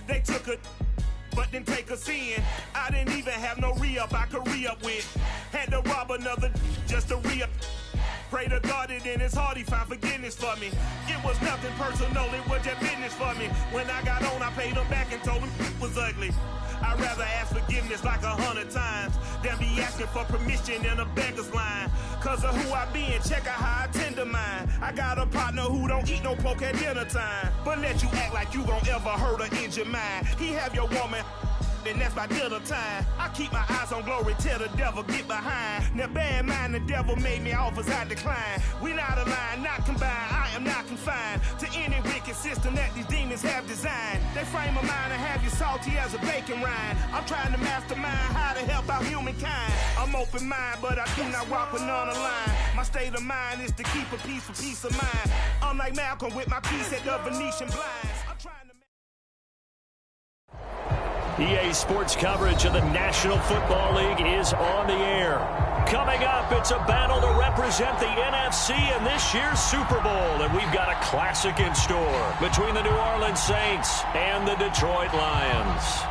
They took it, but didn't take us in. I didn't even have no re-up I could re-up with. Had to rob another just to re-up. Pray to God it in his heart he found forgiveness for me. It was nothing personal, it was just business for me. When I got on, I paid him back and told him it was ugly. I'd rather ask forgiveness like 100 times than be asking for permission in a beggar's line. Cause of who I be and check out how I tend to mine. I got a partner who don't eat no pork at dinner time, but let you act like you gon' ever hurt or injure mine. He have your woman, and that's by dinner time. I keep my eyes on glory till the devil get behind. Now bear in mind the devil made me offers I decline. We not aligned, not combined, I am not confined to any wicked system that these demons have designed. They frame a mind and have you salty as a bacon rind. I'm trying to mastermind how to help out humankind. I'm open mind, but I do not walk with none aligned. My state of mind is to keep a peace for peace of mind. Unlike Malcolm with my piece at the Venetian blinds. I'm trying to EA Sports coverage of the National Football League is on the air. Coming up, it's a battle to represent the NFC in this year's Super Bowl. And we've got a classic in store between the New Orleans Saints and the Detroit Lions.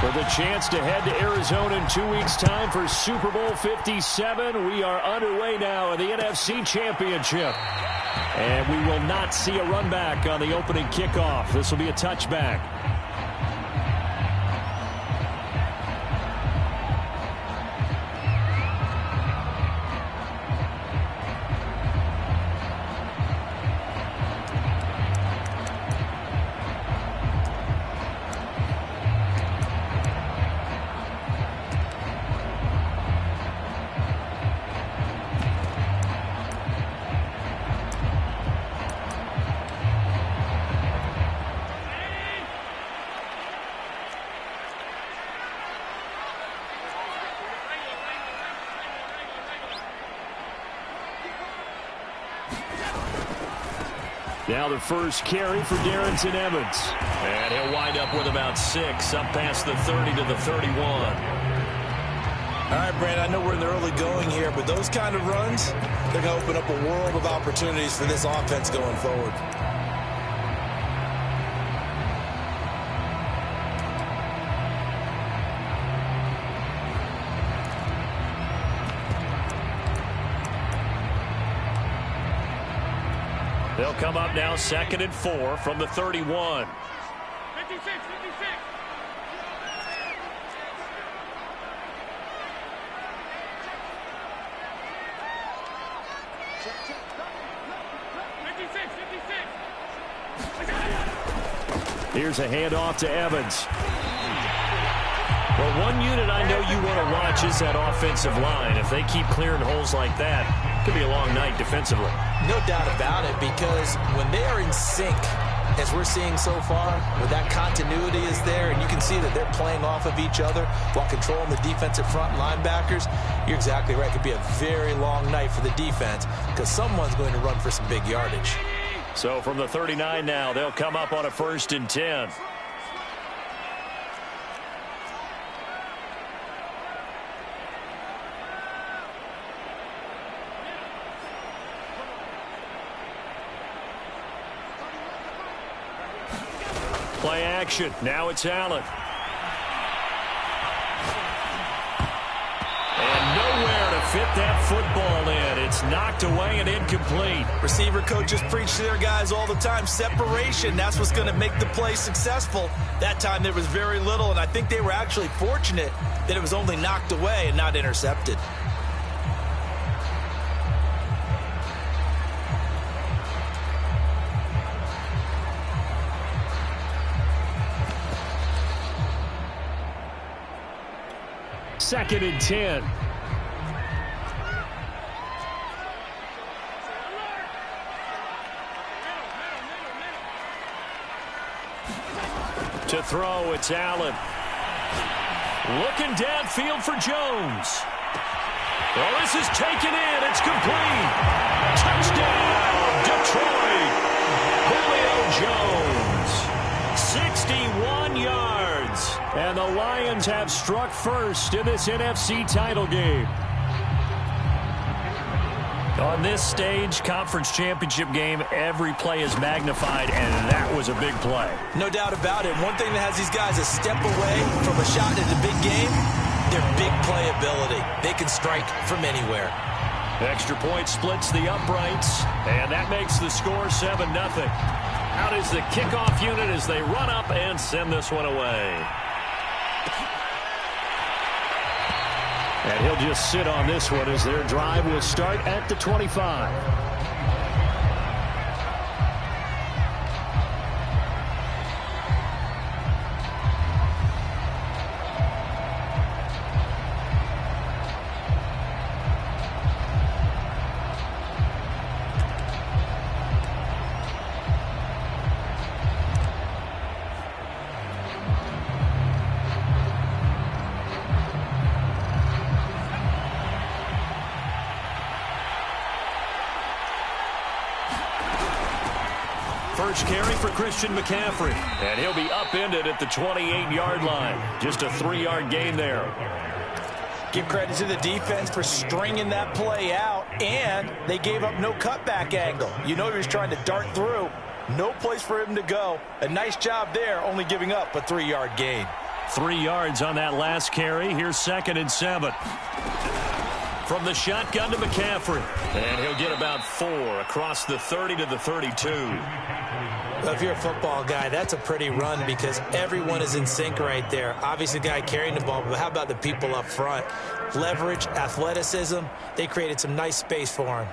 For the chance to head to Arizona in 2 weeks' time for Super Bowl 57. We are underway now in the NFC Championship. And we will not see a run back on the opening kickoff. This will be a touchback. Now the first carry for Darrynton Evans. And he'll wind up with about 6, up past the 30 to the 31. All right, Brandon, I know we're in the early going here, but those kind of runs, they're going to open up a world of opportunities for this offense going forward. They'll come up now 2nd and 4 from the 31. 56, 56. Here's a handoff to Evans. Well, one unit I know you want to watch is that offensive line. If they keep clearing holes like that, it could be a long night defensively. No doubt about it, because when they are in sync, as we're seeing so far, where that continuity is there, and you can see that they're playing off of each other while controlling the defensive front linebackers, you're exactly right. It could be a very long night for the defense because someone's going to run for some big yardage. So from the 39 now, they'll come up on a 1st and 10. Play action. Now it's Allen. And nowhere to fit that football in. It's knocked away and incomplete. Receiver coaches preach to their guys all the time. Separation, that's what's going to make the play successful. That time there was very little, and I think they were actually fortunate that it was only knocked away and not intercepted. Second and 10. To to throw, it's Allen. Looking downfield for Jones. Well, this is taken in. It's complete. Touchdown, Detroit. Julio Jones. 61 yards. And the Lions have struck first in this NFC title game. On this stage, conference championship game, every play is magnified, and that was a big play. No doubt about it. One thing that has these guys a step away from a shot in the big game, their big play ability. They can strike from anywhere. Extra point splits the uprights, and that makes the score 7-0. Out is the kickoff unit as they run up and send this one away. And he'll just sit on this one as their drive will start at the 25. First carry for Christian McCaffrey. And he'll be upended at the 28-yard line. Just a 3-yard gain there. Give credit to the defense for stringing that play out, and they gave up no cutback angle. You know he was trying to dart through. No place for him to go. A nice job there, only giving up a 3-yard gain. 3 yards on that last carry. Here's 2nd and 7. From the shotgun to McCaffrey. And he'll get about 4 across the 30 to the 32. Well, if you're a football guy, that's a pretty run because everyone is in sync right there. Obviously, the guy carrying the ball, but how about the people up front? Leverage, athleticism, they created some nice space for him.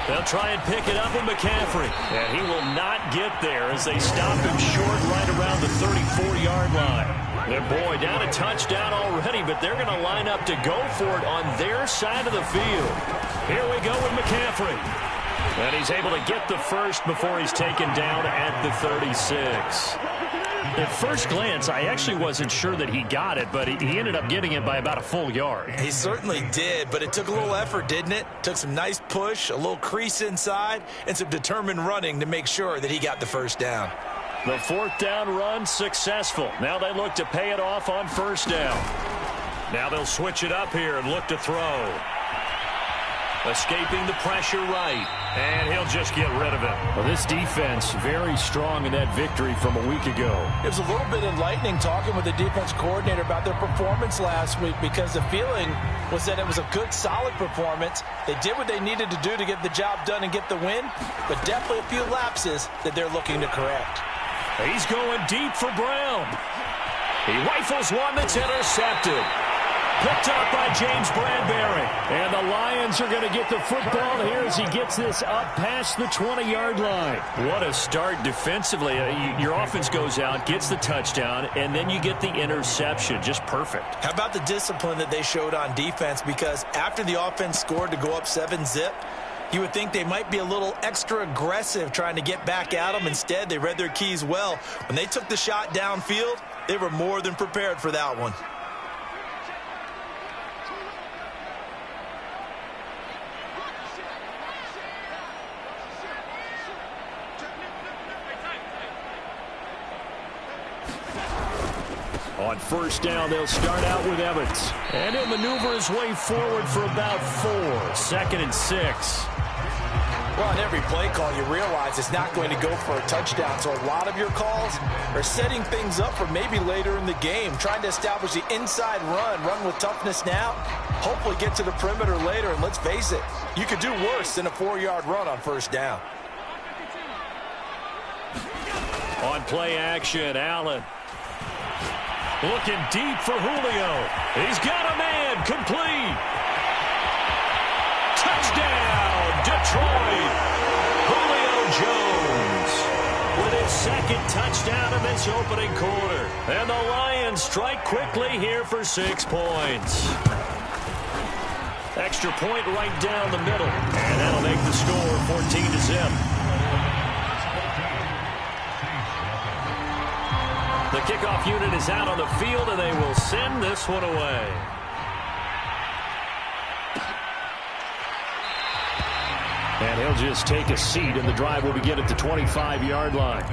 They'll try and pick it up with McCaffrey. And he will not get there as they stop him short right around the 34-yard line. Their boy down a touchdown already, but they're going to line up to go for it on their side of the field. Here we go with McCaffrey. And he's able to get the first before he's taken down at the 36. At first glance, I actually wasn't sure that he got it, but he ended up getting it by about a full yard. He certainly did, but it took a little effort, didn't it? Took some nice push, a little crease inside, and some determined running to make sure that he got the first down. The 4th down run successful. Now they look to pay it off on 1st down. Now they'll switch it up here and look to throw. Escaping the pressure right, and he'll just get rid of it. Well, this defense very strong in that victory from a week ago. It was a little bit enlightening talking with the defense coordinator about their performance last week because the feeling was that it was a good, solid performance. They did what they needed to do to get the job done and get the win, but definitely a few lapses that they're looking to correct. He's going deep for Brown. He rifles one that's intercepted. Picked up by James Bradbury. And the Lions are going to get the football here as he gets this up past the 20-yard line. What a start defensively. Your offense goes out, gets the touchdown, and then you get the interception. Just perfect. How about the discipline that they showed on defense? Because after the offense scored to go up 7-zip, you would think they might be a little extra aggressive trying to get back at them. Instead, they read their keys well. When they took the shot downfield, they were more than prepared for that one. On 1st down, they'll start out with Evans. And he'll maneuver his way forward for about 4. 2nd and 6. Well, on every play call, you realize it's not going to go for a touchdown. So a lot of your calls are setting things up for maybe later in the game, trying to establish the inside run with toughness now, hopefully get to the perimeter later. And let's face it, you could do worse than a 4-yard run on 1st down. On play action, Allen. Looking deep for Julio. He's got a man. Complete. Touchdown, Detroit. Julio second touchdown in this opening quarter. And the Lions strike quickly here for 6 points. Extra point right down the middle. And that'll make the score 14-0. The kickoff unit is out on the field, and they will send this one away. And he'll just take a seat, and the drive will begin at the 25-yard line.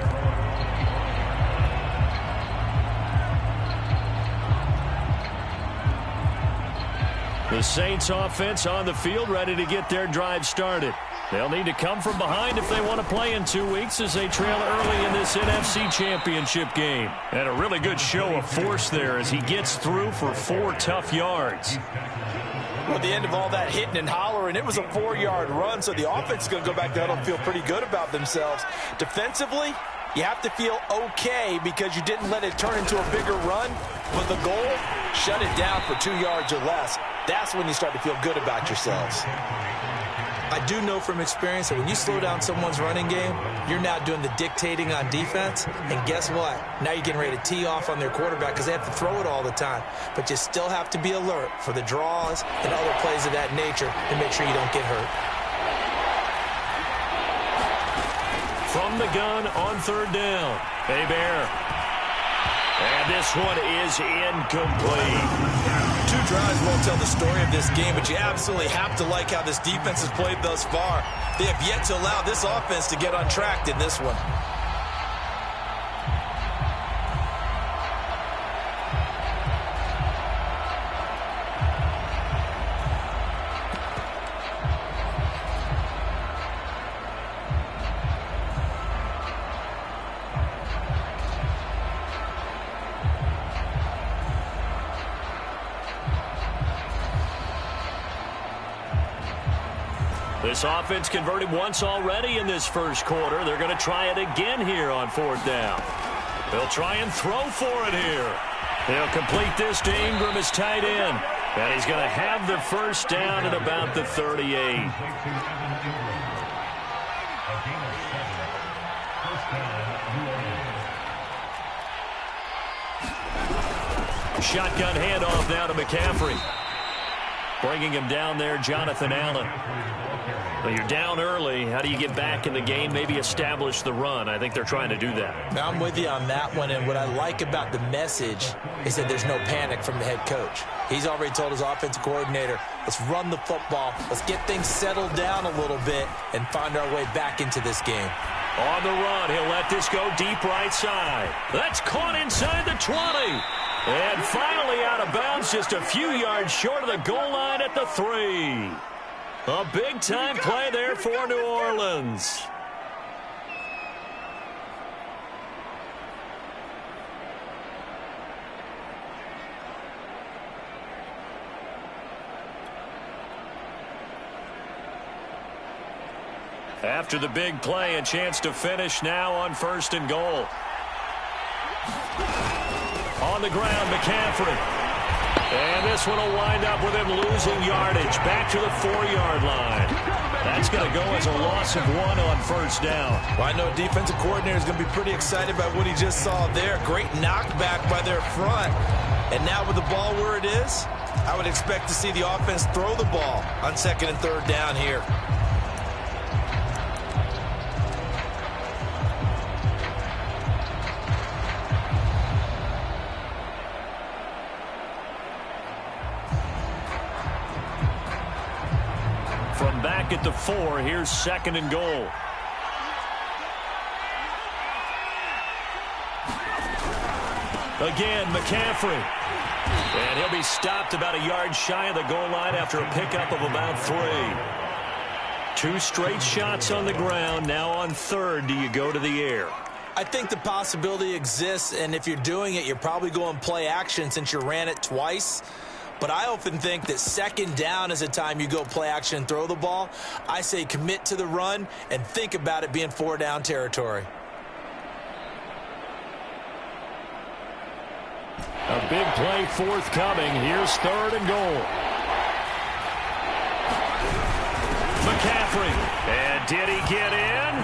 The Saints offense on the field, ready to get their drive started. They'll need to come from behind if they want to play in 2 weeks as they trail early in this NFC Championship game. And a really good show of force there as he gets through for 4 tough yards. Well, at the end of all that hitting and hollering, it was a 4-yard run, so the offense is going to go back down and feel pretty good about themselves. Defensively, you have to feel okay because you didn't let it turn into a bigger run, but the goal, shut it down for 2 yards or less. That's when you start to feel good about yourselves. I do know from experience that when you slow down someone's running game, you're now doing the dictating on defense. And guess what? Now you're getting ready to tee off on their quarterback because they have to throw it all the time. But you still have to be alert for the draws and other plays of that nature to make sure you don't get hurt. From the gun on 3rd down, Hebert. And this one is incomplete. 2 drives won't tell the story of this game, but you absolutely have to like how this defense has played thus far. They have yet to allow this offense to get untracked in this one. This offense converted once already in this first quarter. They're going to try it again here on 4th down. They'll try and throw for it here. They'll complete this to Ingram as tight end. And he's going to have the first down at about the 38. Shotgun handoff now to McCaffrey. Bringing him down there, Jonathan Allen. Well, you're down early. How do you get back in the game, maybe establish the run? I think they're trying to do that. Now, I'm with you on that one, and what I like about the message is that there's no panic from the head coach. He's already told his offensive coordinator, let's run the football, let's get things settled down a little bit and find our way back into this game. On the run, he'll let this go deep right side. That's caught inside the 20. And finally out of bounds, just a few yards short of the goal line at the 3. A big-time play there for New Orleans. After the big play, a chance to finish now on 1st and goal. On the ground, McCaffrey. And this one will wind up with him losing yardage back to the 4-yard line. That's going to go as a loss of 1 on 1st down. Well, I know defensive coordinator is going to be pretty excited about what he just saw there. Great knockback by their front. And now with the ball where it is, I would expect to see the offense throw the ball on 2nd and 3rd down here. From back at the 4, here's 2nd and goal. Again, McCaffrey. And he'll be stopped about a yard shy of the goal line after a pickup of about 3. 2 straight shots on the ground. Now on 3rd, do you go to the air? I think the possibility exists, and if you're doing it, you're probably going play action since you ran it twice. But I often think that 2nd down is a time you go play action and throw the ball. I say commit to the run and think about it being 4-down territory. A big play forthcoming. Here's 3rd and goal. McCaffrey. And did he get in?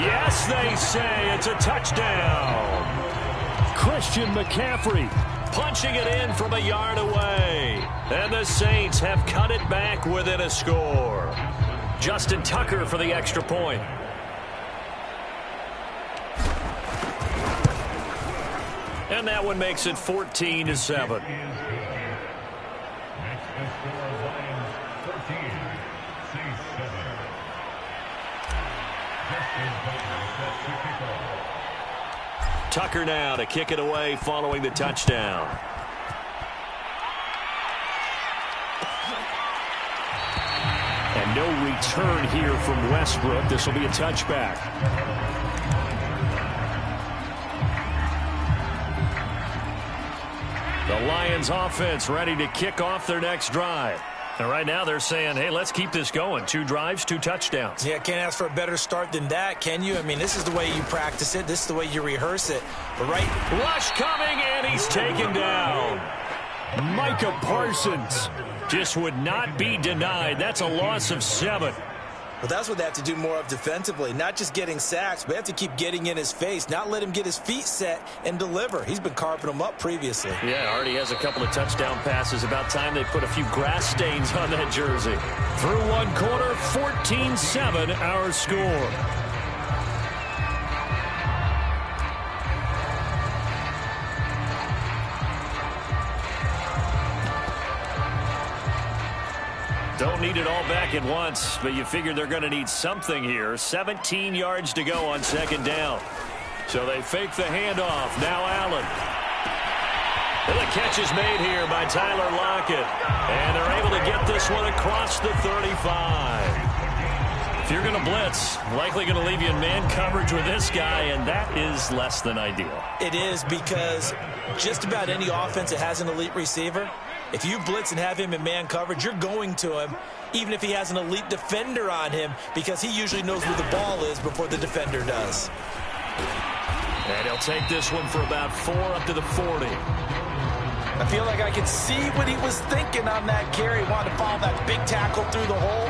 Yes, they say it's a touchdown. Christian McCaffrey punching it in from a yard away. And the Saints have cut it back within a score. Justin Tucker for the extra point. And that one makes it 14-7. Tucker now to kick it away following the touchdown. And no return here from Westbrook. This will be a touchback. The Lions offense ready to kick off their next drive. And right now they're saying, hey, let's keep this going. 2 drives, 2 touchdowns. Yeah, can't ask for a better start than that, can you? I mean, this is the way you practice it. This is the way you rehearse it. But rush coming, and he's taken down. Micah Parsons just would not be denied. That's a loss of 7. Well, that's what they have to do more of defensively. Not just getting sacks, but they have to keep getting in his face. Not let him get his feet set and deliver. He's been carving them up previously. Yeah, already has a couple of touchdown passes. About time they put a few grass stains on that jersey. Through one quarter, 14-7 our score. Don't need it all back at once, but you figure they're going to need something here. 17 yards to go on second down. So they fake the handoff. Now Allen. And the catch is made here by Tyler Lockett. And they're able to get this one across the 35. If you're going to blitz, likely going to leave you in man coverage with this guy, and that is less than ideal. It is, because just about any offense that has an elite receiver, if you blitz and have him in man coverage, you're going to him, even if he has an elite defender on him, because he usually knows where the ball is before the defender does. And he'll take this one for about 4 up to the 40. I feel like I could see what he was thinking on that carry. Wanted to follow that big tackle through the hole.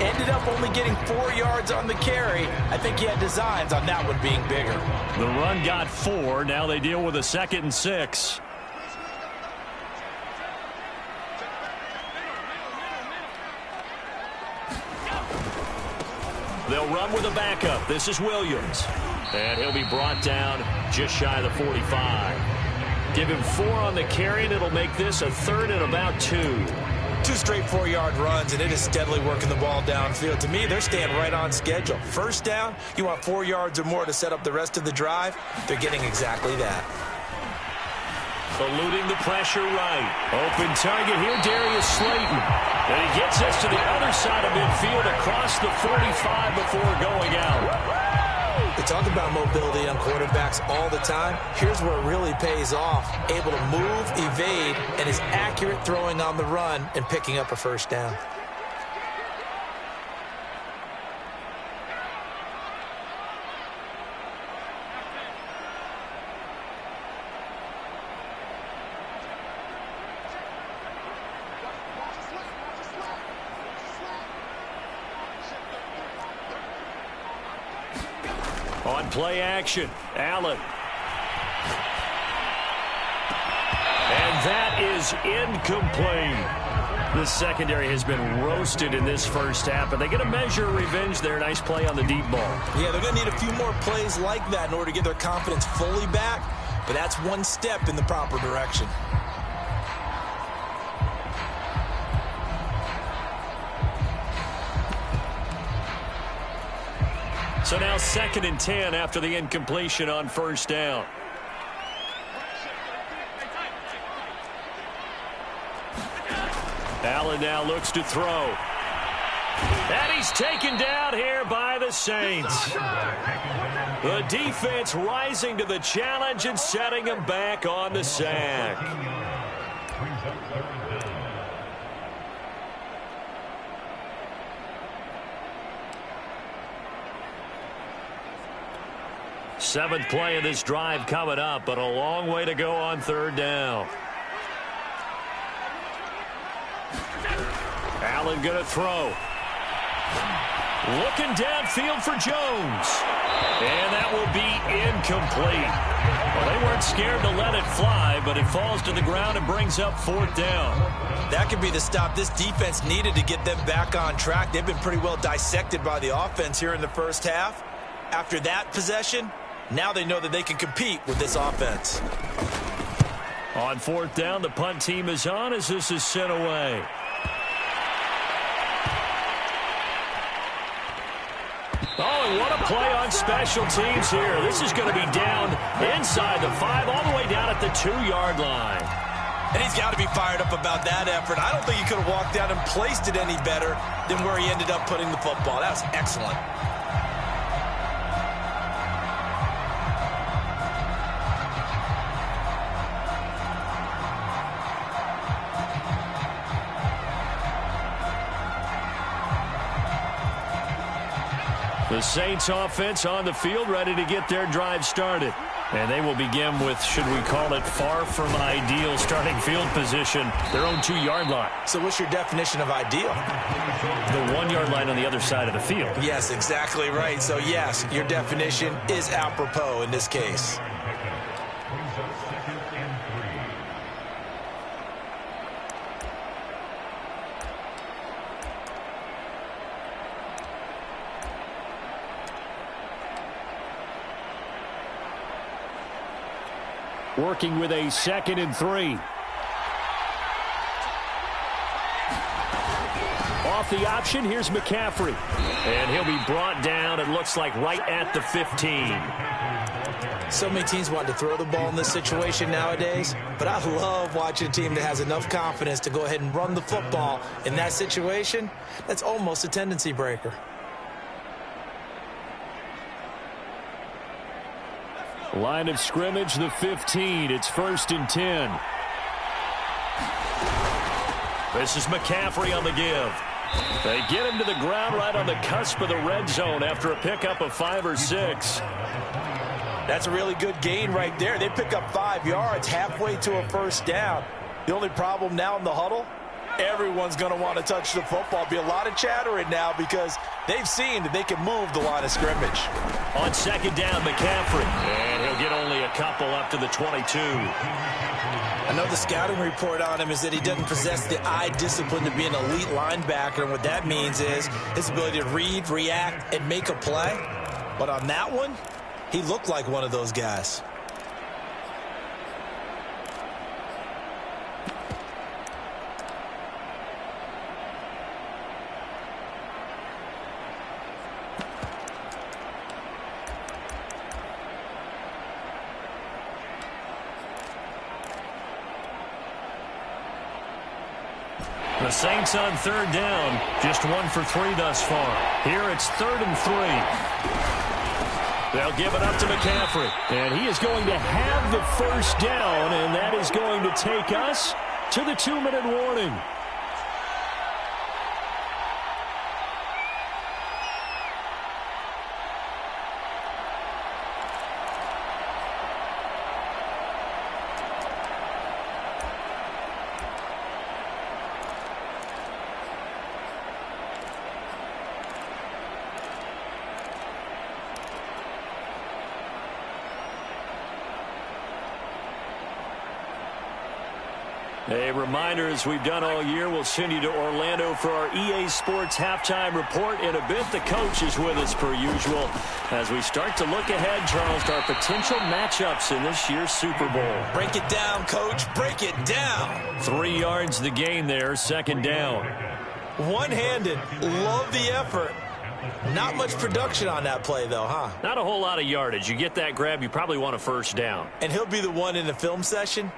Ended up only getting 4 yards on the carry. I think he had designs on that one being bigger. The run got 4. Now they deal with a 2nd and 6. They'll run with a backup. This is Williams. And he'll be brought down just shy of the 45. Give him 4 on the carry, and it'll make this a 3rd and about 2. 2 straight 4-yard runs, and it is steadily working the ball downfield. To me, they're staying right on schedule. First down, you want 4 yards or more to set up the rest of the drive. They're getting exactly that. Eluding the pressure right. Open target here, Darius Slayton. And he gets us to the other side of midfield across the 45 before going out. We talk about mobility on quarterbacks all the time. Here's where it really pays off. Able to move, evade, and is accurate throwing on the run and picking up a first down. On play action, Allen. And that is incomplete. The secondary has been roasted in this first half, but they get a measure of revenge there. Nice play on the deep ball. Yeah, they're going to need a few more plays like that in order to get their confidence fully back, but that's one step in the proper direction. So now 2nd and 10 after the incompletion on first down. Allen now looks to throw. And he's taken down here by the Saints. The defense rising to the challenge and setting him back on the sack. Seventh play of this drive coming up, but a long way to go on 3rd down. Allen going to throw. Looking downfield for Jones. And that will be incomplete. Well, they weren't scared to let it fly, but it falls to the ground and brings up 4th down. That could be the stop this defense needed to get them back on track. They've been pretty well dissected by the offense here in the first half. After that possession, now they know that they can compete with this offense. On 4th down, the punt team is on as this is sent away. Oh, and what a play on special teams here. This is going to be down inside the 5, all the way down at the 2-yard line. And he's got to be fired up about that effort. I don't think he could have walked down and placed it any better than where he ended up putting the football. That was excellent. The Saints offense on the field, ready to get their drive started. And they will begin with, should we call it, far from ideal starting field position, their own 2-yard line. So what's your definition of ideal? The 1-yard line on the other side of the field. Yes, exactly right. So yes, your definition is apropos in this case. Working with a 2nd and 3. Off the option, here's McCaffrey. And he'll be brought down, it looks like, right at the 15. So many teams want to throw the ball in this situation nowadays, but I love watching a team that has enough confidence to go ahead and run the football in that situation. That's almost a tendency breaker. Line of scrimmage, the 15. It's 1st and 10. This is McCaffrey on the give. They get him to the ground right on the cusp of the red zone after a pickup of 5 or 6. That's a really good gain right there. They pick up 5 yards halfway to a 1st down. The only problem now in the huddle, everyone's going to want to touch the football. Be a lot of chattering now because they've seen that they can move the line of scrimmage. On 2nd down, McCaffrey. And he'll get only a couple up to the 22. I know the scouting report on him is that he doesn't possess the eye discipline to be an elite linebacker. And what that means is his ability to read, react, and make a play. But on that one, he looked like one of those guys. The Saints on 3rd down, just 1 for 3 thus far. Here it's 3rd and 3. They'll give it up to McCaffrey. And he is going to have the 1st down, and that is going to take us to the 2-minute warning. A reminder, as we've done all year, we'll send you to Orlando for our EA Sports halftime report. In a bit, the coach is with us per usual as we start to look ahead, Charles, to our potential matchups in this year's Super Bowl. Break it down, Coach. Break it down. 3 yards the gain there, 2nd down. One-handed. Love the effort. Not much production on that play, though, huh? Not a whole lot of yardage. You get that grab, you probably want a 1st down. And he'll be the one in the film session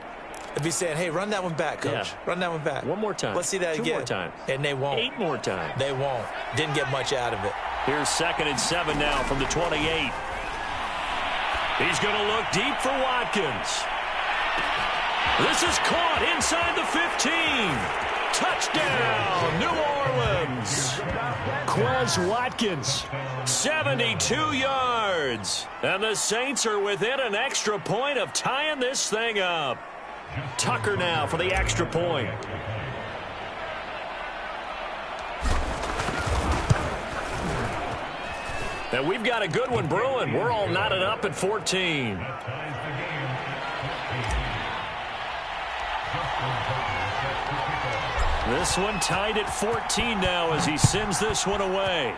to be saying, hey, run that one back, Coach. Yeah. Run that one back. One more time. Let's see that 2 again. more times. And they won't. 8 more times. They won't. Didn't get much out of it. Here's 2nd and 7 now from the 28. He's going to look deep for Watkins. This is caught inside the 15. Touchdown, New Orleans. Quez Watkins, 72 yards. And the Saints are within an extra point of tying this thing up. Tucker now for the extra point. And we've got a good one brewing. We're all knotted up at 14. This one tied at 14 now as he sends this one away.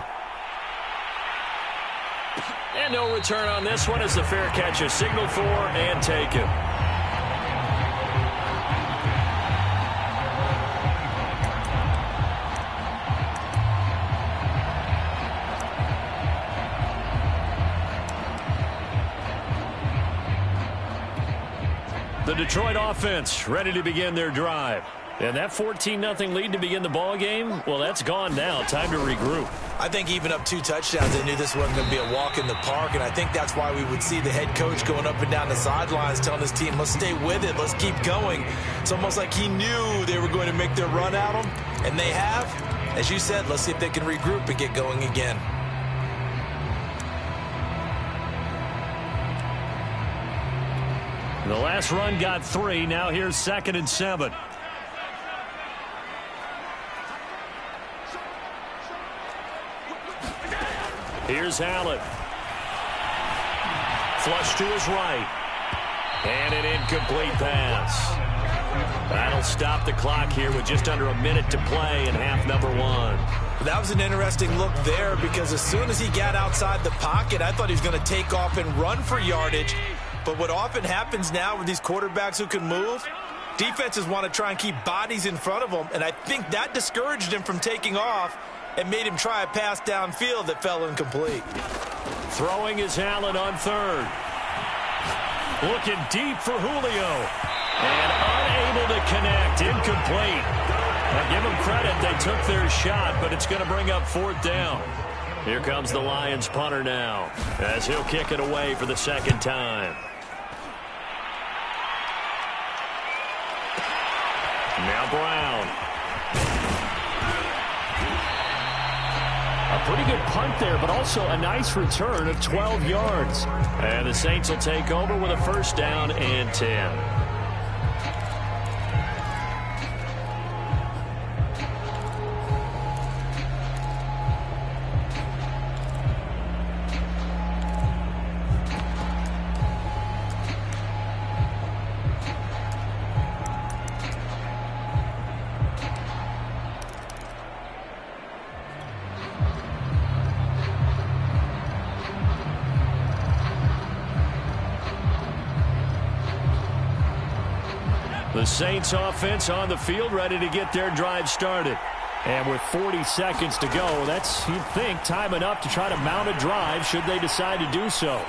And no return on this one as the fair catch is signaled for and taken. The Detroit offense ready to begin their drive. And that 14-0 lead to begin the ball game, well, that's gone now. Time to regroup. I think even up 2 touchdowns, they knew this wasn't going to be a walk in the park, and I think that's why we would see the head coach going up and down the sidelines telling his team, let's stay with it, let's keep going. It's almost like he knew they were going to make their run at him, and they have. As you said, let's see if they can regroup and get going again. The last run got 3. Now here's 2nd and 7. Here's Allen. Flush to his right. And an incomplete pass. That'll stop the clock here with just under a minute to play in half number 1. That was an interesting look there because as soon as he got outside the pocket, I thought he was going to take off and run for yardage. But what often happens now with these quarterbacks who can move, defenses want to try and keep bodies in front of them, and I think that discouraged him from taking off and made him try a pass downfield that fell incomplete. Throwing is Allen on 3rd. Looking deep for Julio. And unable to connect. Incomplete. Now give them credit. They took their shot, but it's going to bring up 4th down. Here comes the Lions punter now as he'll kick it away for the 2nd time. Now Brown. A pretty good punt there, but also a nice return of 12 yards. And the Saints will take over with a 1st down and 10. The Saints offense on the field ready to get their drive started. And with 40 seconds to go, that's, you'd think, time enough to try to mount a drive should they decide to do so.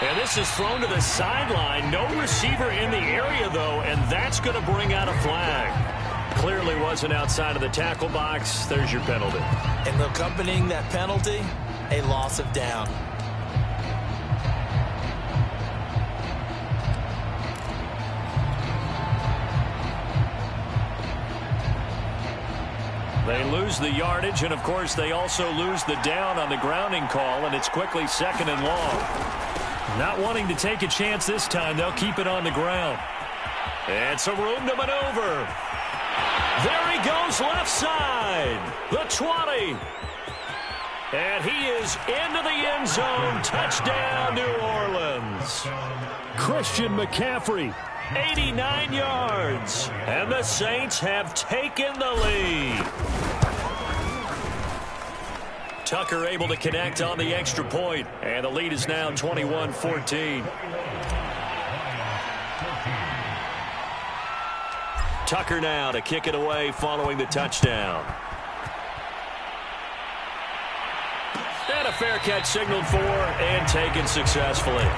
And this is thrown to the sideline. No receiver in the area, though, and that's going to bring out a flag. Clearly wasn't outside of the tackle box. There's your penalty. And accompanying that penalty, a loss of down. They lose the yardage, and, of course, they also lose the down on the grounding call, and it's quickly 2nd and long. Not wanting to take a chance this time, they'll keep it on the ground. And some room to maneuver. There he goes left side. The 20. And he is into the end zone. Touchdown, New Orleans. Christian McCaffrey. 89 yards, and the Saints have taken the lead. Tucker able to connect on the extra point, and the lead is now 21-14. Tucker now to kick it away following the touchdown. And a fair catch signaled for and taken successfully.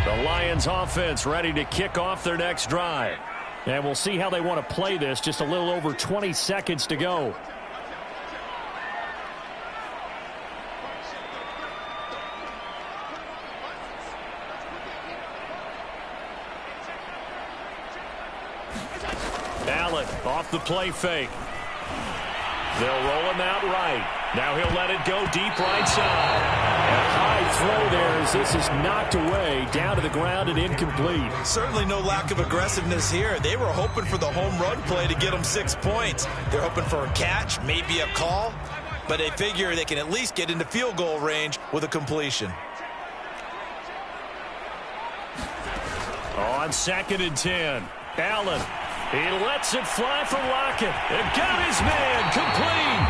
The Lions offense ready to kick off their next drive. And we'll see how they want to play this. Just a little over 20 seconds to go. Allen off the play fake. They'll roll him out right. Now he'll let it go deep right side. High throw there as this is knocked away, down to the ground and incomplete. Certainly no lack of aggressiveness here. They were hoping for the home run play to get them 6 points. They're hoping for a catch, maybe a call, but they figure they can at least get into field goal range with a completion. On 2nd and 10, Allen. He lets it fly for Lockett. And got his man complete.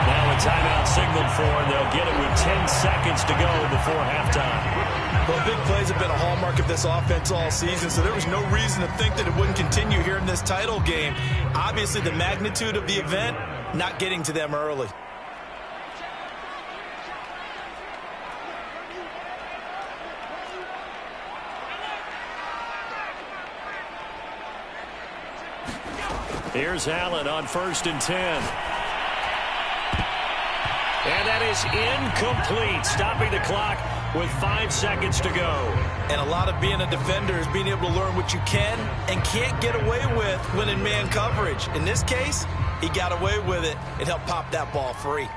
Now a timeout signaled for, and they'll get it with 10 seconds to go before halftime. Well, big plays have been a hallmark of this offense all season, so there was no reason to think that it wouldn't continue here in this title game. Obviously, the magnitude of the event, not getting to them early. Here's Allen on 1st and 10. And that is incomplete, stopping the clock with 5 seconds to go. And a lot of being a defender is being able to learn what you can and can't get away with when in man coverage. In this case, he got away with it. It helped pop that ball free.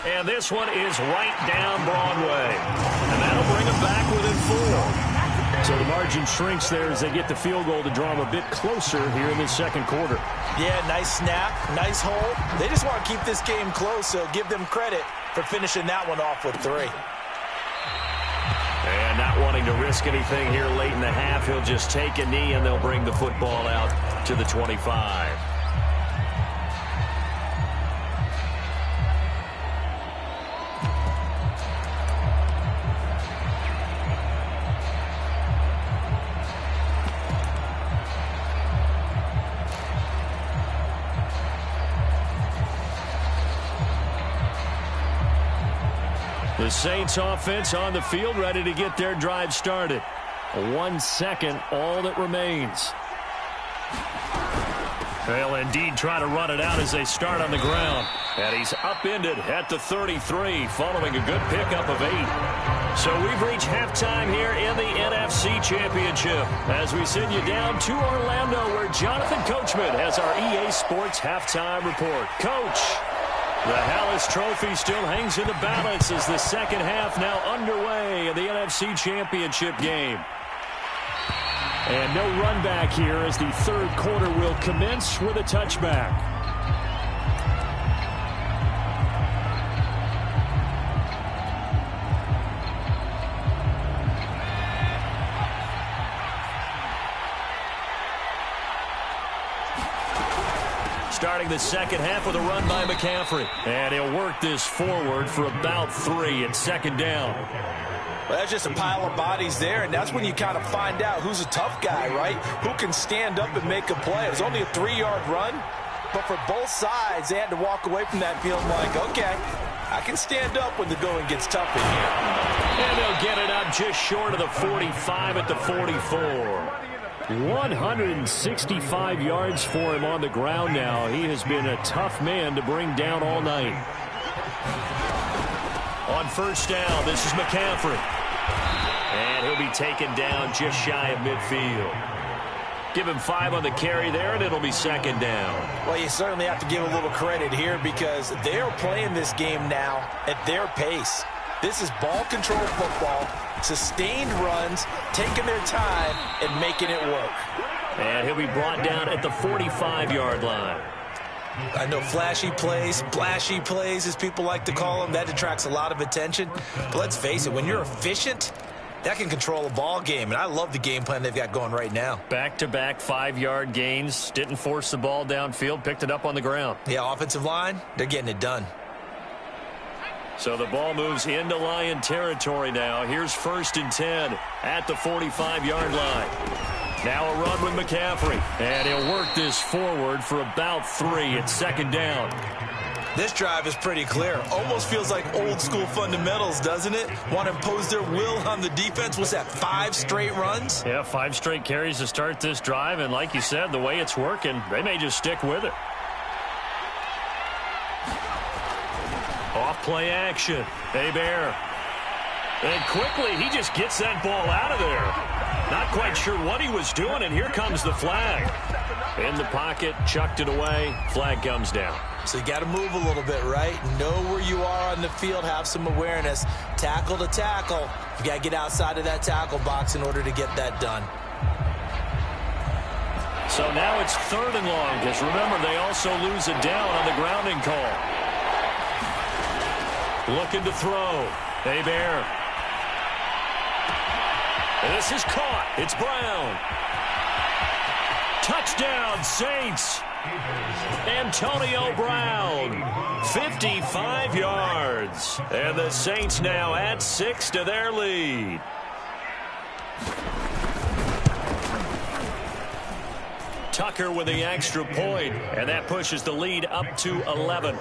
And this one is right down Broadway. And that'll bring them back within 4. So the margin shrinks there as they get the field goal to draw them a bit closer here in the second quarter. Yeah, nice snap, nice hold. They just want to keep this game close, so give them credit for finishing that one off with 3. And not wanting to risk anything here late in the half, he'll just take a knee and they'll bring the football out to the 25. The Saints offense on the field, ready to get their drive started. 1 second, all that remains. They'll indeed try to run it out as they start on the ground. And he's upended at the 33, following a good pickup of 8. So we've reached halftime here in the NFC Championship as we send you down to Orlando, where Jonathan Coachman has our EA Sports halftime report. Coach, the Hallis Trophy still hangs in the balance as the second half now underway in the NFC Championship game. And no run back here as the third quarter will commence with a touchback. Starting the second half with a run by McCaffrey. And he'll work this forward for about 3 at second down. Well, that's just a pile of bodies there, and that's when you kind of find out who's a tough guy, right? Who can stand up and make a play. It was only a 3-yard run, but for both sides, they had to walk away from that feeling like, okay, I can stand up when the going gets tough in here. And they'll get it up just short of the 45 at the 44. 165 yards for him on the ground now. He has been a tough man to bring down all night. On first down, this is McCaffrey. And he'll be taken down just shy of midfield. Give him 5 on the carry there, and it'll be second down. Well, you certainly have to give a little credit here because they're playing this game now at their pace. This is ball control football, sustained runs, taking their time and making it work. And he'll be brought down at the 45-yard line. I know flashy plays, splashy plays, as people like to call them, that attracts a lot of attention. But let's face it, when you're efficient, that can control a ball game. And I love the game plan they've got going right now. Back-to-back 5-yard gains. Didn't force the ball downfield, picked it up on the ground. Yeah, offensive line, they're getting it done. So the ball moves into Lion territory now. Here's 1st and 10 at the 45-yard line. Now a run with McCaffrey. And he'll work this forward for about 3 at second down. This drive is pretty clear. Almost feels like old school fundamentals, doesn't it? Want to impose their will on the defense. What's that, 5 straight runs? Yeah, 5 straight carries to start this drive. And like you said, the way it's working, they may just stick with it. Off play action. Hebert. And quickly, he just gets that ball out of there. Not quite sure what he was doing, and here comes the flag. In the pocket, chucked it away, flag comes down. So you got to move a little bit, right? Know where you are on the field, have some awareness. Tackle to tackle. You got to get outside of that tackle box in order to get that done. So now it's 3rd and long, because remember, they also lose a down on the grounding call. Looking to throw. Hebert. And this is caught. It's Brown. Touchdown, Saints. Antonio Brown, 55 yards. And the Saints now add 6 to their lead. Tucker with the extra point, and that pushes the lead up to 11.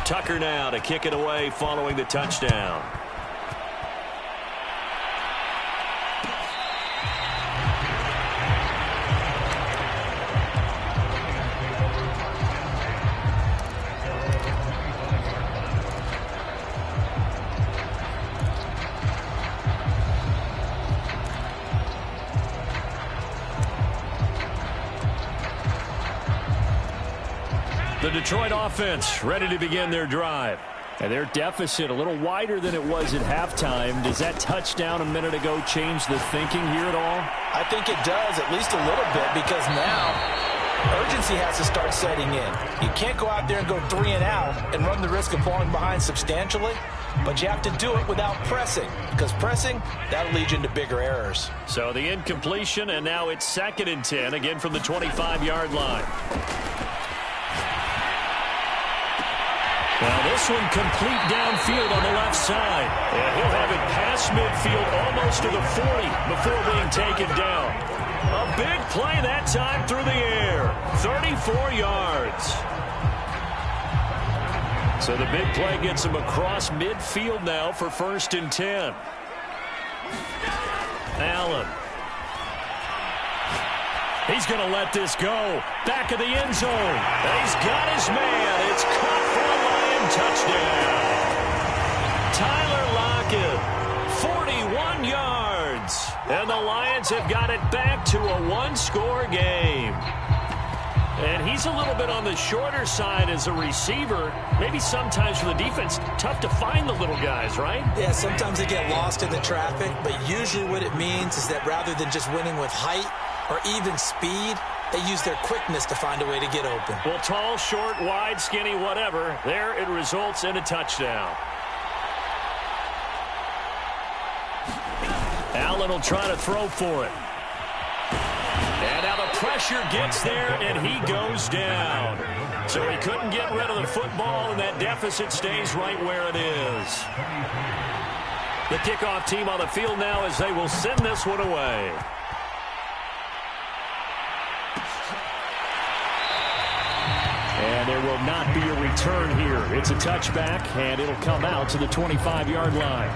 Tucker now to kick it away following the touchdown. The Detroit offense ready to begin their drive. And their deficit a little wider than it was at halftime. Does that touchdown a minute ago change the thinking here at all? I think it does, at least a little bit, because now urgency has to start setting in. You can't go out there and go 3 and out and run the risk of falling behind substantially, but you have to do it without pressing, because pressing, that'll lead you into bigger errors. So the incompletion, and now it's 2nd and 10, again from the 25-yard line. Now this one complete downfield on the left side. And he'll have it past midfield almost to the 40 before being taken down. A big play that time through the air. 34 yards. So the big play gets him across midfield now for 1st and 10. Allen. He's going to let this go. Back of the end zone. And he's got his man. It's caught for a Lion touchdown. Tyler Lockett, 41 yards. And the Lions have got it back to a one-score game. And he's a little bit on the shorter side as a receiver. Maybe sometimes for the defense, tough to find the little guys, right? Yeah, sometimes they get lost in the traffic, but usually what it means is that rather than just winning with height or even speed, they use their quickness to find a way to get open. Well, tall, short, wide, skinny, whatever, there it results in a touchdown. Allen will try to throw for it. And now the pressure gets there, and he goes down. So he couldn't get rid of the football, and that deficit stays right where it is. The kickoff team on the field now as they will send this one away. And there will not be a return here. It's a touchback, and it'll come out to the 25-yard line.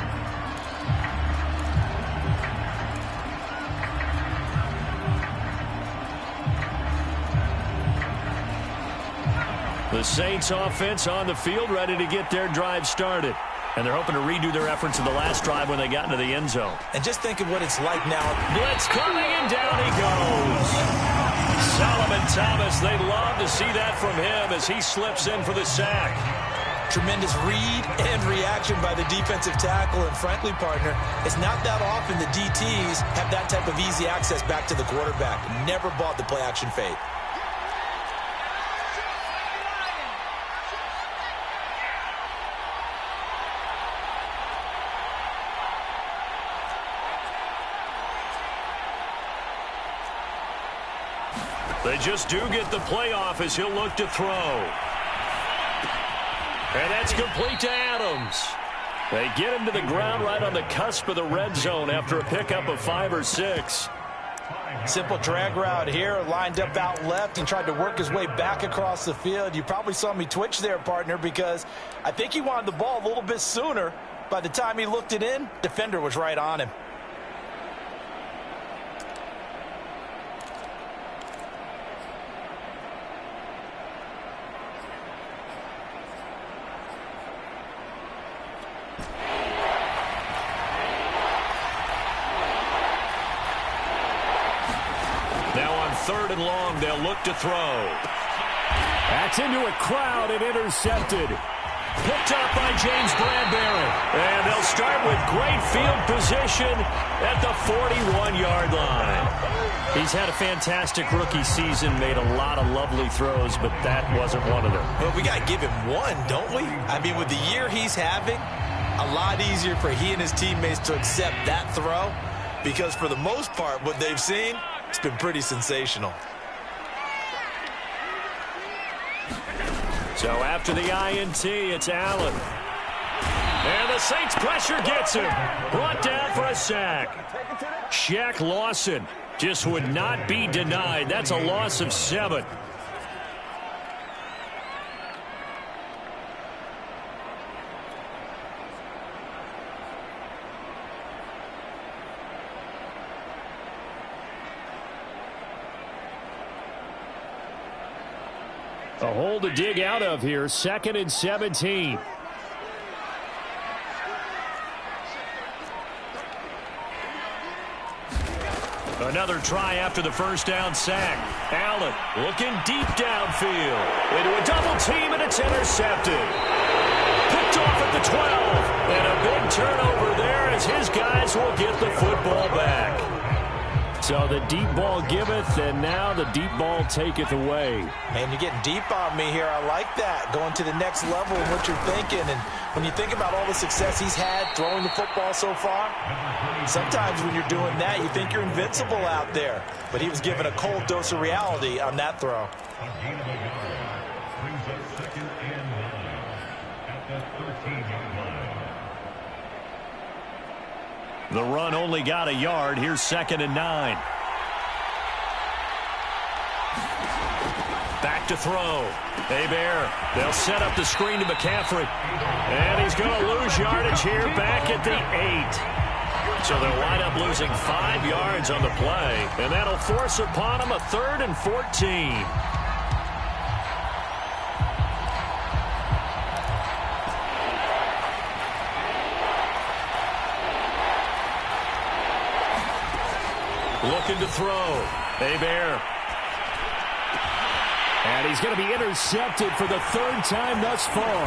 The Saints offense on the field ready to get their drive started. And they're hoping to redo their efforts in the last drive when they got into the end zone. And just think of what it's like now. Blitz coming, and down he goes. Solomon Thomas, they'd love to see that from him as he slips in for the sack. Tremendous read and reaction by the defensive tackle. And frankly, partner, it's not that often the DTs have that type of easy access back to the quarterback. Never bought the play-action fade. They just do get the playoff as he'll look to throw. And that's complete to Adams. They get him to the ground right on the cusp of the red zone after a pickup of 5 or 6. Simple drag route here, lined up out left and tried to work his way back across the field. You probably saw me twitch there, partner, because I think he wanted the ball a little bit sooner. By the time he looked it in, defender was right on him. Now on 3rd and long, they'll look to throw. That's into a crowd and intercepted. Picked up by James Bradbury. And they'll start with great field position at the 41-yard line. He's had a fantastic rookie season, made a lot of lovely throws, but that wasn't one of them. Well, we got to give him one, don't we? I mean, with the year he's having, a lot easier for he and his teammates to accept that throw because for the most part, what they've seen, it's been pretty sensational. So after the INT, it's Allen. And the Saints pressure gets him. Brought down for a sack. Shaq Lawson just would not be denied. That's a loss of 7. A hole to dig out of here. 2nd and 17. Another try after the first down sack. Allen looking deep downfield. Into a double team, and it's intercepted. Picked off at the 12. And a big turnover there as his guys will get the football back. So the deep ball giveth, and now the deep ball taketh away. Man, you're getting deep on me here. I like that. Going to the next level in what you're thinking. And when you think about all the success he's had throwing the football so far, sometimes when you're doing that, you think you're invincible out there. But he was given a cold dose of reality on that throw. The run only got a yard. Here's 2nd and 9. Back to throw. Hebert. They'll set up the screen to McCaffrey. And he's going to lose yardage here back at the 8. So they'll wind up losing 5 yards on the play. And that'll force upon them a 3rd and 14. Looking to throw. Hebert. And he's going to be intercepted for the 3rd time thus far.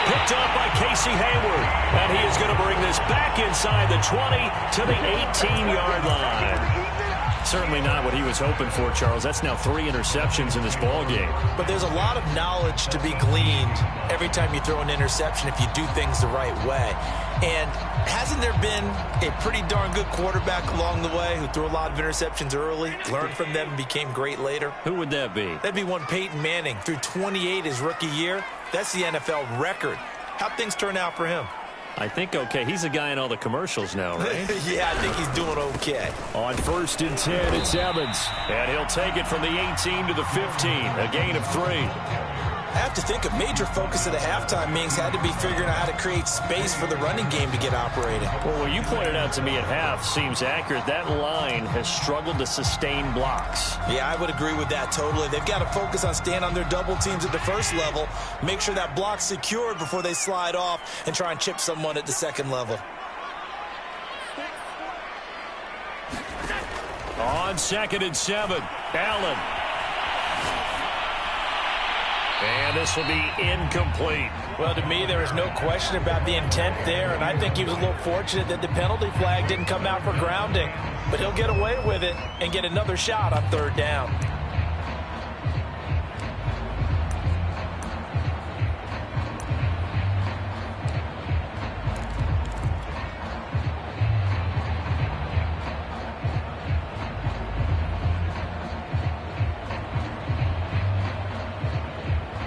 Picked up by Casey Hayward. And he is going to bring this back inside the 20 to the 18-yard line. Certainly not what he was hoping for, Charles. That's now 3 interceptions in this ball game. But there's a lot of knowledge to be gleaned every time you throw an interception if you do things the right way. And hasn't there been a pretty darn good quarterback along the way who threw a lot of interceptions early, learned from them, and became great later? Who would that be? That'd be one Peyton Manning. Threw 28 his rookie year. That's the NFL record. How'd things turn out for him? I think okay. He's a guy in all the commercials now, right? Yeah, I think he's doing okay. On 1st and 10, it's Evans. And he'll take it from the 18 to the 15. A gain of 3. I have to think a major focus of the halftime meetings had to be figuring out how to create space for the running game to get operating. Well, what you pointed out to me at half seems accurate. That line has struggled to sustain blocks. Yeah, I would agree with that totally. They've got to focus on staying on their double teams at the first level, make sure that block's secured before they slide off and try and chip someone at the second level. On 2nd and 7, Allen. And this will be incomplete. Well, to me, there is no question about the intent there, and I think he was a little fortunate that the penalty flag didn't come out for grounding. But he'll get away with it and get another shot on 3rd down.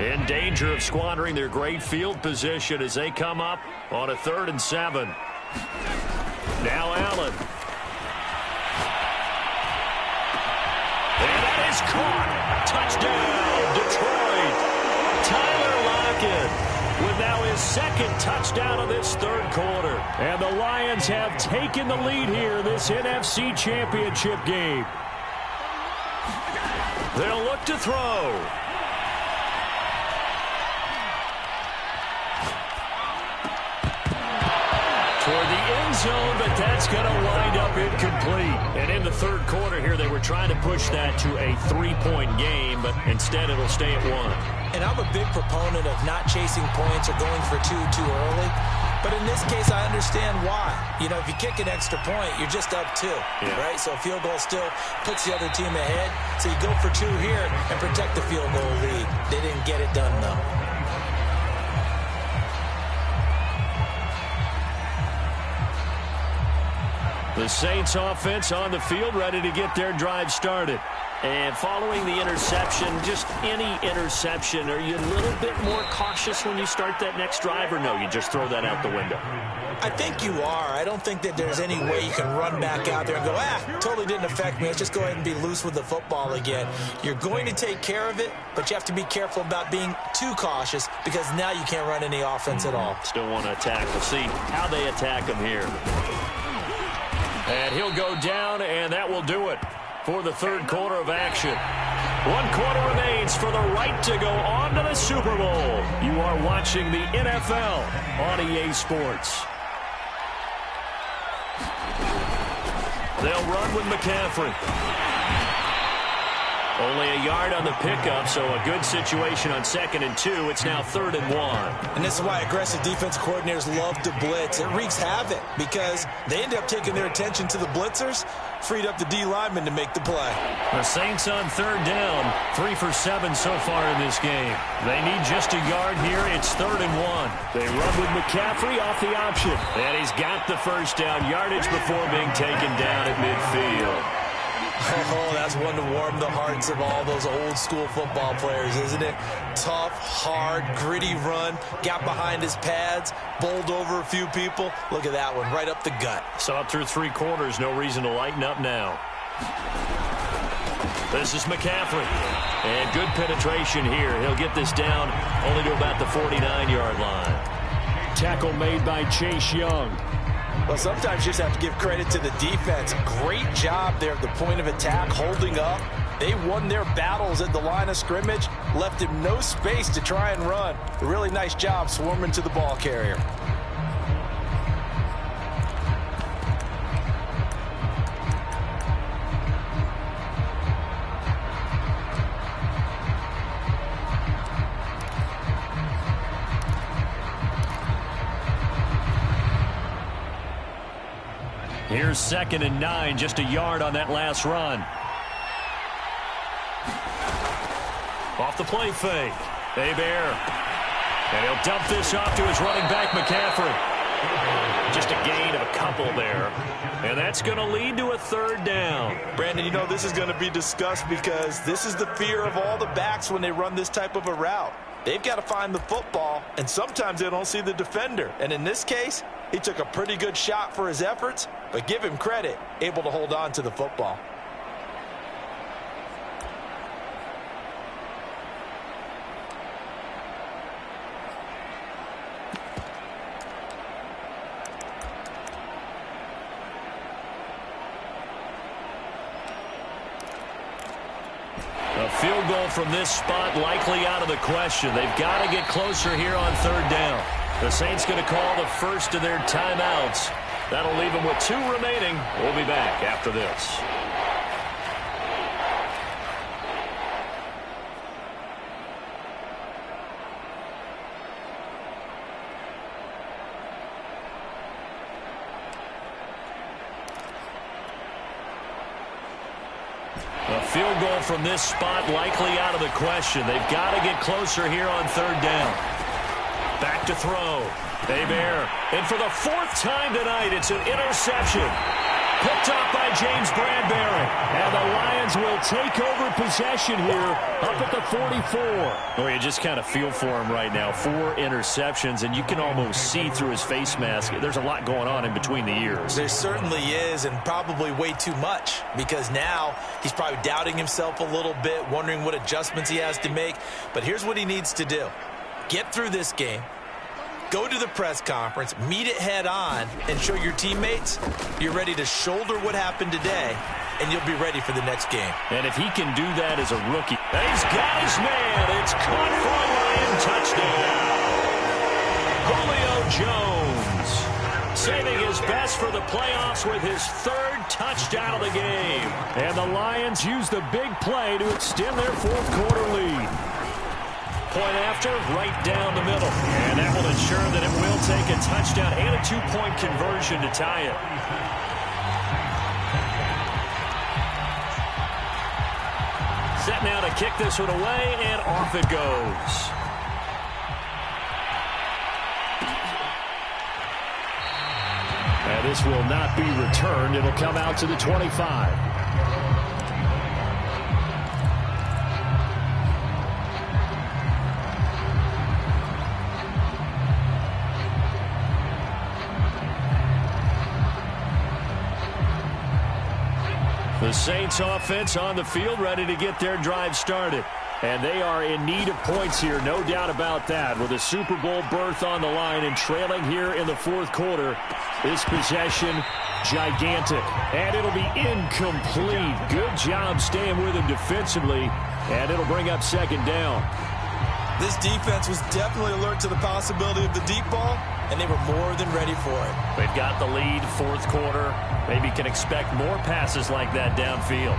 In danger of squandering their great field position as they come up on a 3rd and 7. Now Allen. And that is caught. Touchdown, Detroit. Tyler Lockett with now his 2nd touchdown of this 3rd quarter. And the Lions have taken the lead here in this NFC Championship game. They'll look to throw. Toward the end end zone, but that's going to wind up incomplete. And in the third quarter here, they were trying to push that to a 3-point game, but instead it'll stay at 1. And I'm a big proponent of not chasing points or going for two too early. But in this case, I understand why. You know, if you kick an extra point, you're just up 2, right? So a field goal still puts the other team ahead. So you go for 2 here and protect the field goal lead. They didn't get it done, though. The Saints offense on the field, ready to get their drive started. And following the interception, just any interception, are you a little bit more cautious when you start that next drive, or no, you just throw that out the window? I think you are. I don't think that there's any way you can run back out there and go, totally didn't affect me. Let's just go ahead and be loose with the football again. You're going to take care of it, but you have to be careful about being too cautious because now you can't run any offense at all. Still want to attack. We'll see how they attack him here. And he'll go down, and that will do it for the third quarter of action. 1 quarter remains for the right to go on to the Super Bowl. You are watching the NFL on EA Sports. They'll run with McCaffrey. Only a yard on the pickup, so a good situation on 2nd and 2. It's now 3rd and 1. And this is why aggressive defense coordinators love to blitz. It wreaks havoc because they end up taking their attention to the blitzers, freed up the D lineman to make the play. The Saints on 3rd down, 3 for 7 so far in this game. They need just a yard here. It's 3rd and 1. They run with McCaffrey off the option. And he's got the first down yardage before being taken down at midfield. Oh, that's one to warm the hearts of all those old-school football players, isn't it? Tough, hard, gritty run, got behind his pads, bowled over a few people. Look at that one, right up the gut. Saw it through 3 quarters, no reason to lighten up now. This is McCaffrey. And good penetration here. He'll get this down only to about the 49-yard line. Tackle made by Chase Young. Well, sometimes you just have to give credit to the defense. Great job there at the point of attack, holding up. They won their battles at the line of scrimmage, left him no space to try and run. A really nice job swarming to the ball carrier. Here's 2nd and 9, just a yard on that last run. Off the play fake. Hebert. And he'll dump this off to his running back, McCaffrey. Just a gain of a couple there. And that's going to lead to a 3rd down. Brandon, you know, this is going to be discussed because this is the fear of all the backs when they run this type of a route. They've got to find the football, and sometimes they don't see the defender. And in this case, he took a pretty good shot for his efforts, but give him credit, able to hold on to the football. A field goal from this spot likely out of the question. They've got to get closer here on 3rd down. The Saints going to call the first of their timeouts. That'll leave them with 2 remaining. We'll be back after this. A field goal from this spot likely out of the question. They've got to get closer here on 3rd down. Back to throw. Hebert. And for the 4th time tonight, it's an interception. Picked up by James Bradbury. And the Lions will take over possession here up at the 44. Well, you just kind of feel for him right now. 4 interceptions, and you can almost see through his face mask. There's a lot going on in between the ears. There certainly is, and probably way too much, because now he's probably doubting himself a little bit, wondering what adjustments he has to make. But here's what he needs to do. Get through this game. Go to the press conference, meet it head on, and show your teammates you're ready to shoulder what happened today, and you'll be ready for the next game. And if he can do that as a rookie, and he's got his man. It's caught for a Lion touchdown. Julio Jones. saving his best for the playoffs with his third touchdown of the game. And the Lions use the big play to extend their fourth-quarter lead. Point after, right down the middle. And that will ensure that it will take a touchdown and a two-point conversion to tie it. Set now to kick this one away, and off it goes. And this will not be returned. It'll come out to the 25. The Saints offense on the field, ready to get their drive started. And they are in need of points here, no doubt about that. With a Super Bowl berth on the line and trailing here in the fourth quarter, this possession, gigantic. And it'll be incomplete. Good job staying with him defensively, and it'll bring up second down. This defense was definitely alert to the possibility of the deep ball, and they were more than ready for it. They've got the lead, fourth quarter. Maybe can expect more passes like that downfield.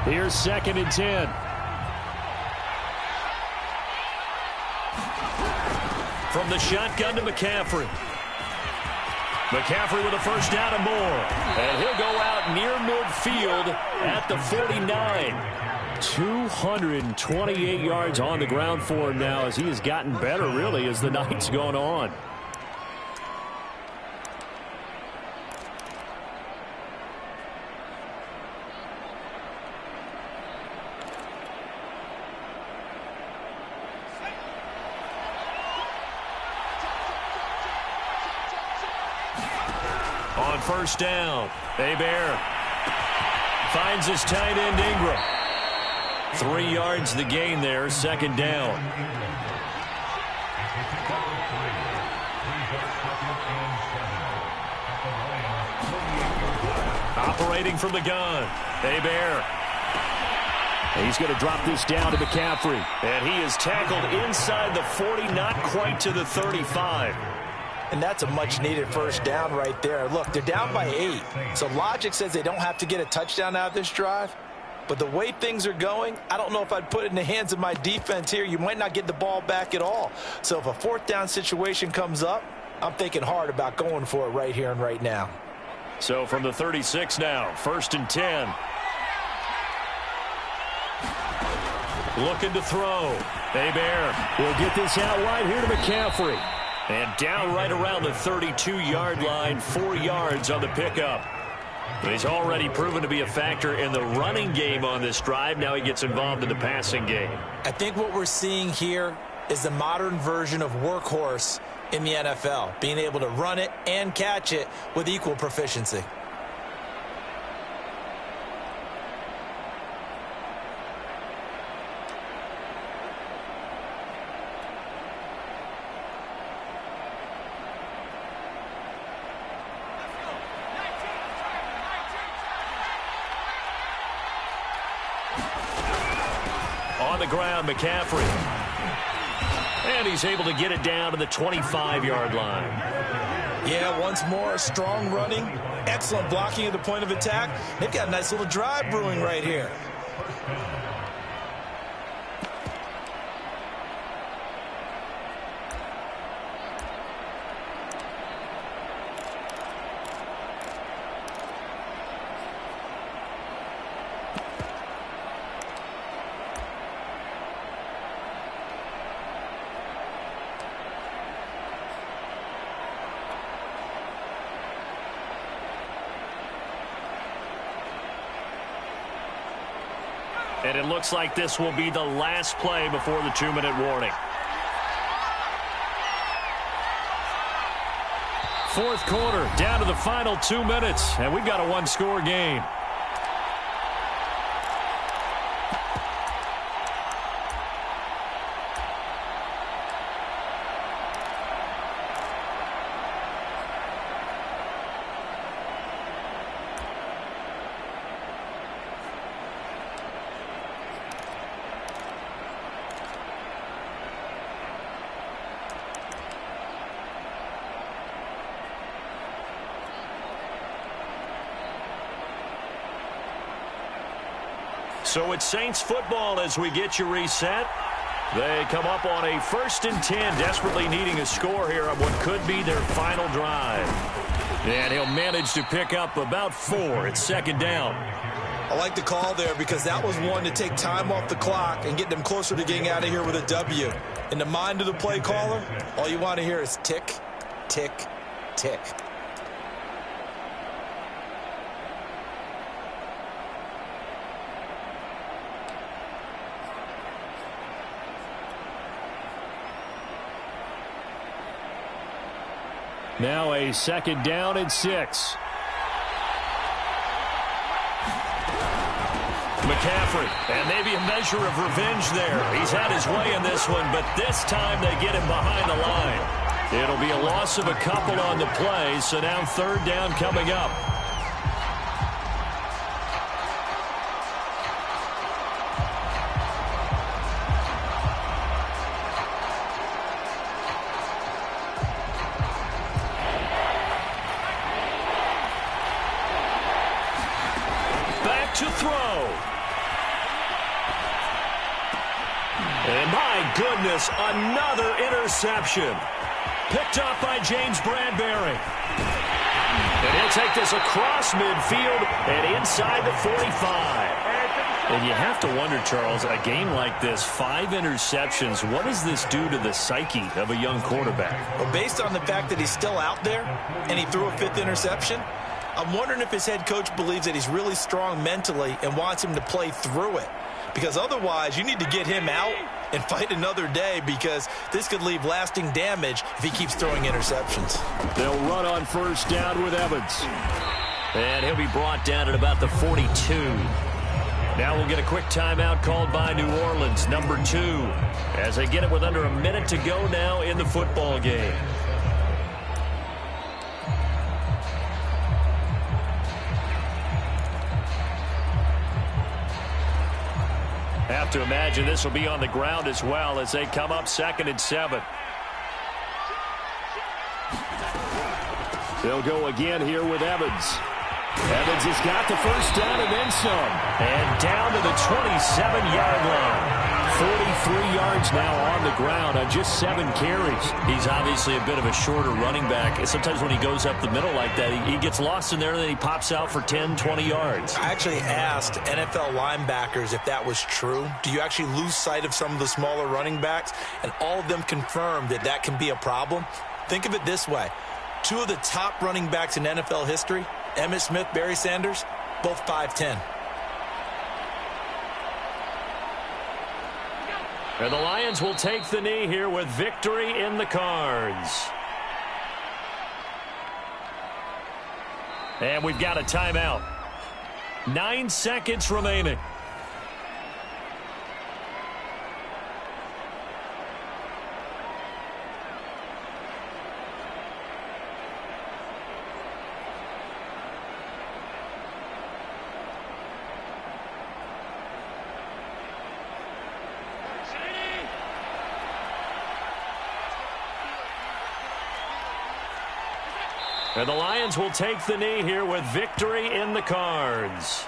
Here's 2nd and 10. From the shotgun to McCaffrey. McCaffrey with a first down and more. And he'll go out near midfield at the 49. 228 yards on the ground for him now as he has gotten better, really, as the night's gone on. On first down, Hebert finds his tight end Ingram. 3 yards the gain there, second down. Operating from the gun, Hebert. He's going to drop this down to McCaffrey. And he is tackled inside the 40, not quite to the 35. And that's a much-needed first down right there. Look, they're down by 8. So logic says they don't have to get a touchdown out of this drive. But the way things are going, I don't know if I'd put it in the hands of my defense here. You might not get the ball back at all. So if a fourth down situation comes up, I'm thinking hard about going for it right here and right now. So from the 36 now, 1st and 10. Looking to throw. Hebert will get this out wide here to McCaffrey. And down right around the 32-yard line, 4 yards on the pickup. But he's already proven to be a factor in the running game on this drive. Now he gets involved in the passing game. I think what we're seeing here is the modern version of workhorse in the NFL, being able to run it and catch it with equal proficiency. On the ground, McCaffrey. And he's able to get it down to the 25-yard line. Yeah, once more, strong running, excellent blocking at the point of attack. They've got a nice little drive brewing right here. And it looks like this will be the last play before the 2-minute warning. Fourth quarter, down to the final 2 minutes, and we've got a one-score game. So it's Saints football as we get you reset. They come up on a 1st and 10, desperately needing a score here on what could be their final drive. And he'll manage to pick up about 4. It's 2nd down. I like the call there because that was one to take time off the clock and get them closer to getting out of here with a W. In the mind of the play caller, all you want to hear is tick, tick, tick. Now a 2nd down and 6. McCaffrey, and maybe a measure of revenge there. He's had his way in this one, but this time they get him behind the line. It'll be a loss of a couple on the play, so now 3rd down coming up. Back to throw. And my goodness, another interception. Picked up by James Bradbury. And he'll take this across midfield and inside the 45. And you have to wonder, Charles, a game like this, 5 interceptions, what does this do to the psyche of a young quarterback? Well, based on the fact that he's still out there and he threw a 5th interception, I'm wondering if his head coach believes that he's really strong mentally and wants him to play through it. Because otherwise, you need to get him out and fight another day because this could leave lasting damage if he keeps throwing interceptions. They'll run on 1st down with Evans. And he'll be brought down at about the 42. Now we'll get a quick timeout called by New Orleans, number 2, as they get it with under a minute to go now in the football game. Have to imagine this will be on the ground as well as they come up 2nd and 7. They'll go again here with Evans. Evans has got the 1st down and then some. And down to the 27-yard line. 43 yards now on the ground on just 7 carries. He's obviously a bit of a shorter running back. Sometimes when he goes up the middle like that, he gets lost in there and then he pops out for 10, 20 yards. I actually asked NFL linebackers if that was true. Do you actually lose sight of some of the smaller running backs? And all of them confirmed that that can be a problem. Think of it this way. 2 of the top running backs in NFL history, Emmitt Smith, Barry Sanders, both 5'10". And the Lions will take the knee here with victory in the cards. And we've got a timeout. 9 seconds remaining. And the Lions will take the knee here with victory in the cards.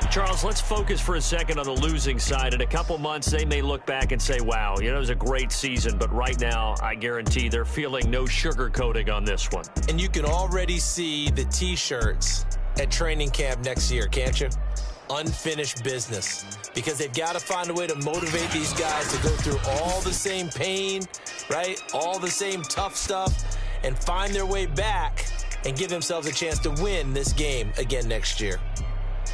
Charles, let's focus for a second on the losing side. In a couple months, they may look back and say, wow, it was a great season. But right now, I guarantee they're feeling no sugarcoating on this one. And you can already see the T-shirts at training camp next year, can't you? Unfinished business, because they've got to find a way to motivate these guys to go through all the same pain, right? All the same tough stuff, and find their way back and give themselves a chance to win this game again next year.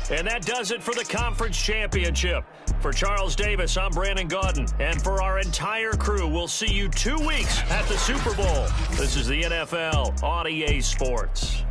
And that does it for the conference championship. For Charles Davis, I'm Brandon Gaudin. And for our entire crew, we'll see you 2 weeks at the Super Bowl. This is the NFL on EA Sports.